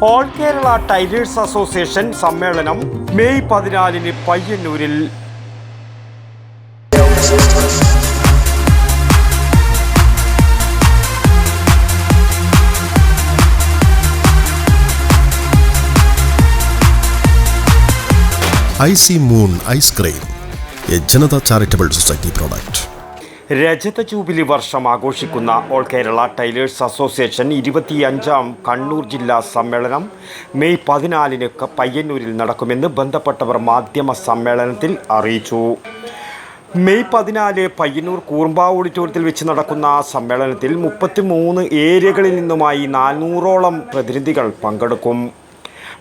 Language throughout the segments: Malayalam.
ഓൾ കേരള ടൈലേഴ്സ് അസോസിയേഷൻ സമ്മേളനം മെയ് 14 പയ്യന്നൂരിൽ. Icy moon ice cream, A Janata charitable society product. രജത ജൂബിലി വർഷം ആഘോഷിക്കുന്ന ഓൾ കേരള ടൈലേഴ്സ് അസോസിയേഷൻ 25ാം കണ്ണൂർ ജില്ലാ സമ്മേളനം മെയ് 14 പയ്യന്നൂരിൽ നടക്കുമെന്ന് ബന്ധപ്പെട്ടവർ മാധ്യമ സമ്മേളനത്തിൽ അറിയിച്ചു. മെയ് 14 പയ്യന്നൂർ കൂർമ്പ ഓഡിറ്റോറിയത്തിൽ വെച്ച് നടക്കുന്ന സമ്മേളനത്തിൽ 33 ഏരിയകളിൽ നിന്നുമായി 400ഓളം പ്രതിനിധികൾ പങ്കെടുക്കും.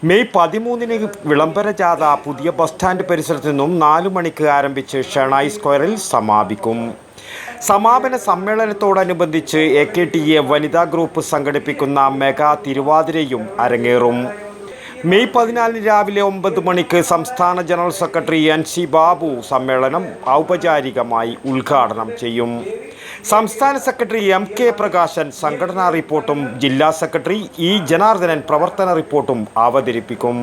മെയ് 13 വിളംബര ജാഥ പുതിയ ബസ് സ്റ്റാൻഡ് പരിസരത്തു നിന്നും 4 മണിക്ക് ആരംഭിച്ച് ഷെണായി സ്ക്വയറിൽ സമാപിക്കും. സമാപന സമ്മേളനത്തോടനുബന്ധിച്ച് AKTA വനിതാ ഗ്രൂപ്പ് സംഘടിപ്പിക്കുന്ന മെഗാ തിരുവാതിരയും അരങ്ങേറും. മെയ് 14 രാവിലെ 9 മണിക്ക് സംസ്ഥാന ജനറൽ സെക്രട്ടറി NC ബാബു സമ്മേളനം ഔപചാരികമായി ഉദ്ഘാടനം ചെയ്യും. സംസ്ഥാന സെക്രട്ടറി MK പ്രകാശൻ സംഘടനാ റിപ്പോർട്ടും ജില്ലാ സെക്രട്ടറി E ജനാർദ്ദനൻ പ്രവർത്തന റിപ്പോർട്ടും അവതരിപ്പിക്കും.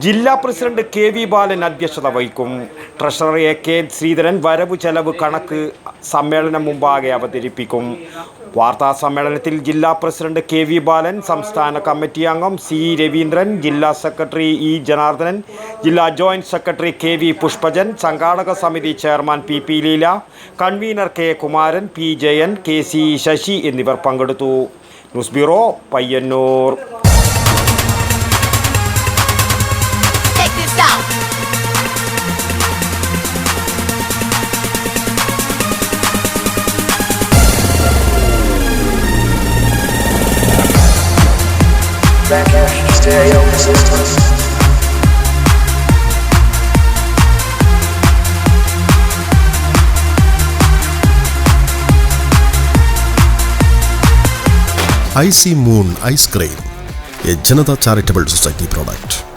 ജില്ലാ പ്രസിഡന്റ് KV ബാലൻ അധ്യക്ഷത വഹിക്കും. ട്രഷറർ AK ശ്രീധരൻ വരവ് ചെലവ് കണക്ക് സമ്മേളനം മുമ്പാകെ അവതരിപ്പിക്കും. വാർത്താ സമ്മേളനത്തിൽ ജില്ലാ പ്രസിഡന്റ് KV ബാലൻ, സംസ്ഥാന കമ്മിറ്റി അംഗം C രവീന്ദ്രൻ, ജില്ലാ സെക്രട്ടറി E ജനാർദ്ദനൻ, ജില്ലാ ജോയിന്റ് സെക്രട്ടറി KV പുഷ്പജൻ, സംഘാടക സമിതി chairman PP Leela, convener K Kumaran, P Jayan, KC Sasi എന്നിവർ പങ്കെടുത്തു. News bureau, Payyanur. Stereo Systems. Icy moon ice cream, A Janata charitable society product.